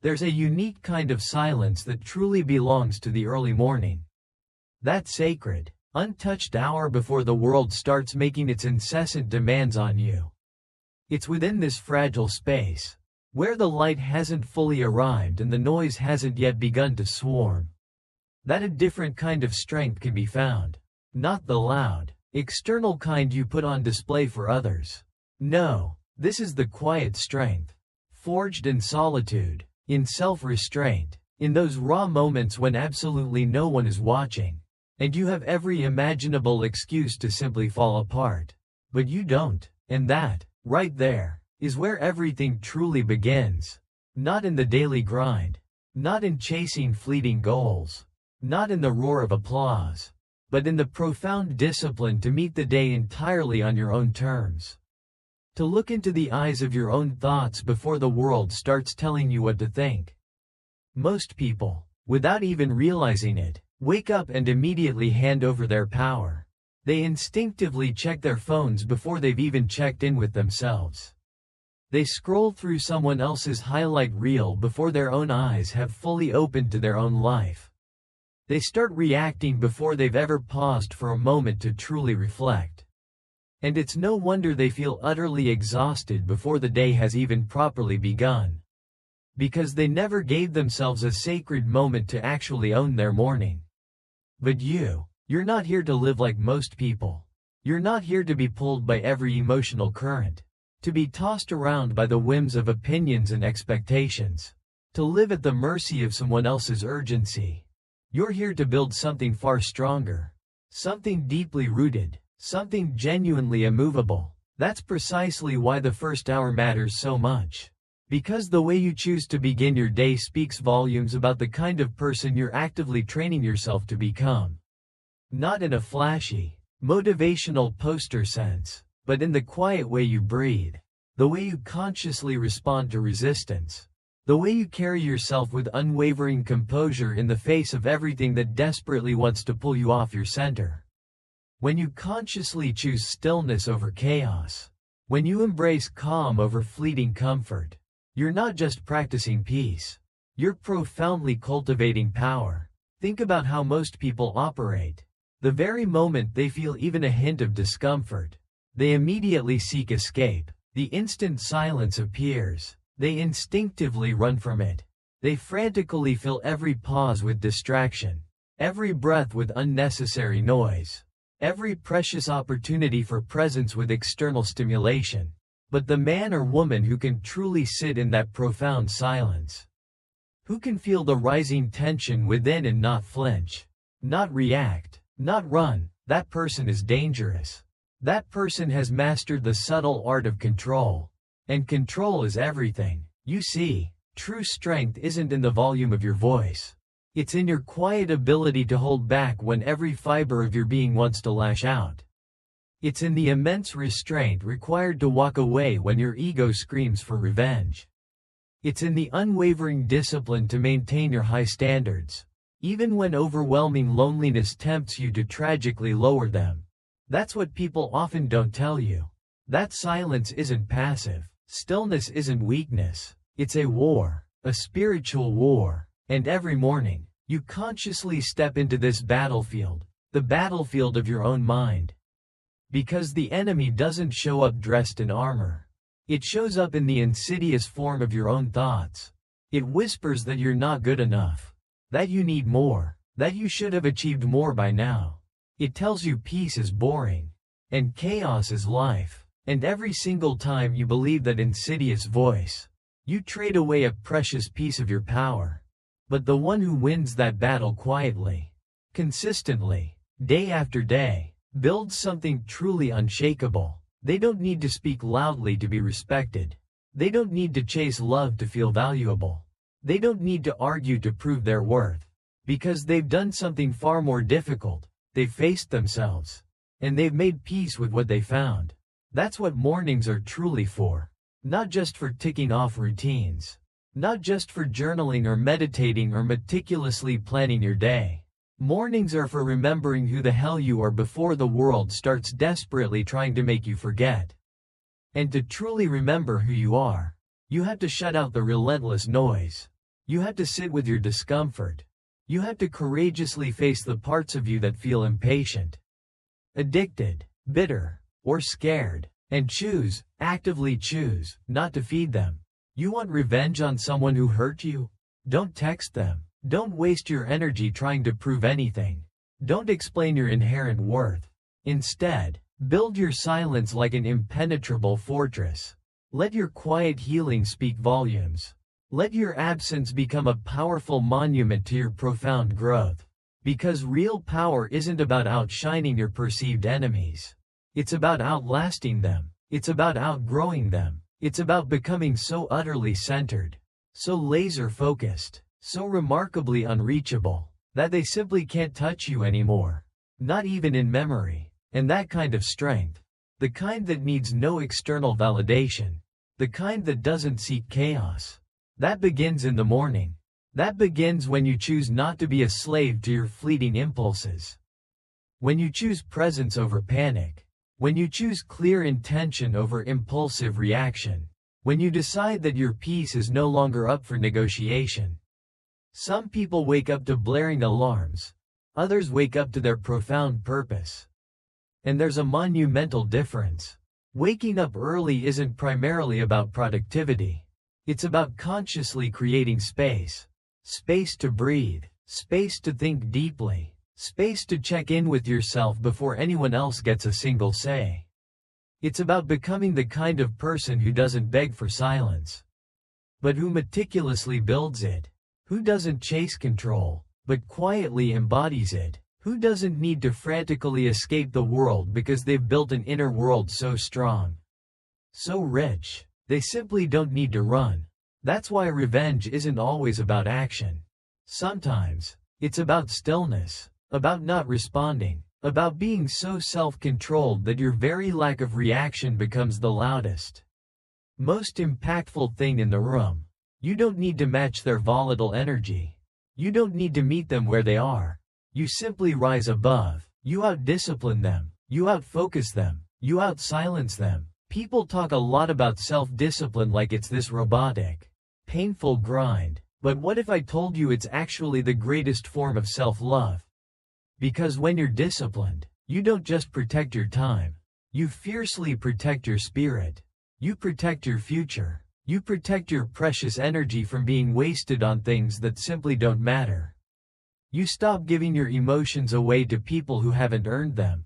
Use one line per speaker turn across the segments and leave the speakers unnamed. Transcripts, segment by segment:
There's a unique kind of silence that truly belongs to the early morning. That sacred, untouched hour before the world starts making its incessant demands on you. It's within this fragile space, where the light hasn't fully arrived and the noise hasn't yet begun to swarm, that a different kind of strength can be found. Not the loud, external kind you put on display for others. No, this is the quiet strength, forged in solitude, in self-restraint, in those raw moments when absolutely no one is watching, and you have every imaginable excuse to simply fall apart. But you don't, and that, right there, is where everything truly begins. Not in the daily grind, not in chasing fleeting goals, not in the roar of applause, but in the profound discipline to meet the day entirely on your own terms. To look into the eyes of your own thoughts before the world starts telling you what to think. Most people, without even realizing it, wake up and immediately hand over their power. They instinctively check their phones before they've even checked in with themselves. They scroll through someone else's highlight reel before their own eyes have fully opened to their own life. They start reacting before they've ever paused for a moment to truly reflect. And it's no wonder they feel utterly exhausted before the day has even properly begun. Because they never gave themselves a sacred moment to actually own their morning. But you're not here to live like most people. You're not here to be pulled by every emotional current, to be tossed around by the whims of opinions and expectations, to live at the mercy of someone else's urgency. You're here to build something far stronger, something deeply rooted, something genuinely immovable. That's precisely why the first hour matters so much. Because the way you choose to begin your day speaks volumes about the kind of person you're actively training yourself to become. Not in a flashy, motivational poster sense, but in the quiet way you breathe, the way you consciously respond to resistance, the way you carry yourself with unwavering composure in the face of everything that desperately wants to pull you off your center. When you consciously choose stillness over chaos, when you embrace calm over fleeting comfort, you're not just practicing peace, you're profoundly cultivating power. Think about how most people operate. The very moment they feel even a hint of discomfort, they immediately seek escape. The instant silence appears, they instinctively run from it. They frantically fill every pause with distraction, every breath with unnecessary noise, every precious opportunity for presence with external stimulation. But the man or woman who can truly sit in that profound silence, who can feel the rising tension within and not flinch, not react, not run, that person is dangerous. That person has mastered the subtle art of control. And control is everything. You see, true strength isn't in the volume of your voice. It's in your quiet ability to hold back when every fiber of your being wants to lash out. It's in the immense restraint required to walk away when your ego screams for revenge. It's in the unwavering discipline to maintain your high standards, even when overwhelming loneliness tempts you to tragically lower them. That's what people often don't tell you. That silence isn't passive. Stillness isn't weakness. It's a war, a spiritual war. And every morning, you consciously step into this battlefield, the battlefield of your own mind. Because the enemy doesn't show up dressed in armor. It shows up in the insidious form of your own thoughts. It whispers that you're not good enough, that you need more, that you should have achieved more by now. It tells you peace is boring, and chaos is life. And every single time you believe that insidious voice, you trade away a precious piece of your power. But the one who wins that battle quietly, consistently, day after day, builds something truly unshakable. They don't need to speak loudly to be respected. They don't need to chase love to feel valuable. They don't need to argue to prove their worth. Because they've done something far more difficult. They've faced themselves. And they've made peace with what they found. That's what mornings are truly for. Not just for ticking off routines. Not just for journaling or meditating or meticulously planning your day. Mornings are for remembering who the hell you are before the world starts desperately trying to make you forget. And to truly remember who you are, you have to shut out the relentless noise. You have to sit with your discomfort. You have to courageously face the parts of you that feel impatient, addicted, bitter, or scared, and choose, actively choose, not to feed them. You want revenge on someone who hurt you? Don't text them. Don't waste your energy trying to prove anything. Don't explain your inherent worth. Instead, build your silence like an impenetrable fortress. Let your quiet healing speak volumes. Let your absence become a powerful monument to your profound growth. Because real power isn't about outshining your perceived enemies. It's about outlasting them. It's about outgrowing them. It's about becoming so utterly centered, so laser-focused, so remarkably unreachable, that they simply can't touch you anymore. Not even in memory. And that kind of strength, the kind that needs no external validation, the kind that doesn't seek chaos, that begins in the morning. That begins when you choose not to be a slave to your fleeting impulses. When you choose presence over panic. When you choose clear intention over impulsive reaction. When you decide that your peace is no longer up for negotiation. Some people wake up to blaring alarms. Others wake up to their profound purpose. And there's a monumental difference. Waking up early isn't primarily about productivity. It's about consciously creating space. Space to breathe. Space to think deeply. Space to check in with yourself before anyone else gets a single say. It's about becoming the kind of person who doesn't beg for silence, but who meticulously builds it. Who doesn't chase control, but quietly embodies it. Who doesn't need to frantically escape the world because they've built an inner world so strong, so rich, they simply don't need to run. That's why revenge isn't always about action. Sometimes, it's about stillness, about not responding, about being so self-controlled that your very lack of reaction becomes the loudest, most impactful thing in the room. You don't need to match their volatile energy. You don't need to meet them where they are. You simply rise above. You out-discipline them. You out-focus them. You out-silence them. People talk a lot about self-discipline like it's this robotic, painful grind. But what if I told you it's actually the greatest form of self-love? Because when you're disciplined, you don't just protect your time. You fiercely protect your spirit. You protect your future. You protect your precious energy from being wasted on things that simply don't matter. You stop giving your emotions away to people who haven't earned them.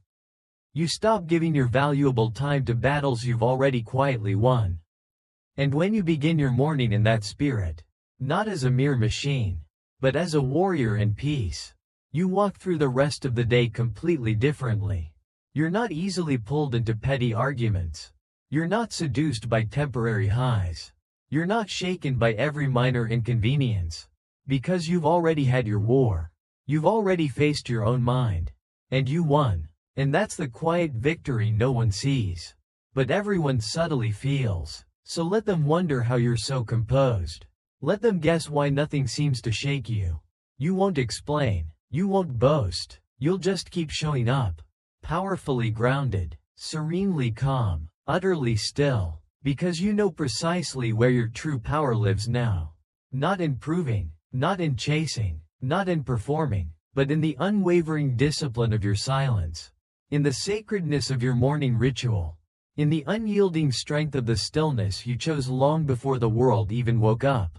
You stop giving your valuable time to battles you've already quietly won. And when you begin your morning in that spirit, not as a mere machine, but as a warrior in peace, you walk through the rest of the day completely differently. You're not easily pulled into petty arguments. You're not seduced by temporary highs. You're not shaken by every minor inconvenience. Because you've already had your war. You've already faced your own mind. And you won. And that's the quiet victory no one sees, but everyone subtly feels. So let them wonder how you're so composed. Let them guess why nothing seems to shake you. You won't explain. You won't boast. You'll just keep showing up. Powerfully grounded. Serenely calm. Utterly still. Because you know precisely where your true power lives now. Not in proving. Not in chasing. Not in performing. But in the unwavering discipline of your silence. In the sacredness of your morning ritual. In the unyielding strength of the stillness you chose long before the world even woke up.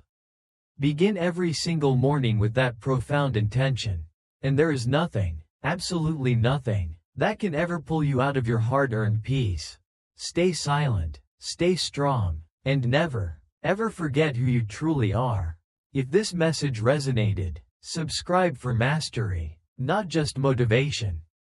Begin every single morning with that profound intention. And there is nothing, absolutely nothing, that can ever pull you out of your hard-earned peace. Stay silent, stay strong, and never, ever forget who you truly are. If this message resonated, subscribe for mastery, not just motivation.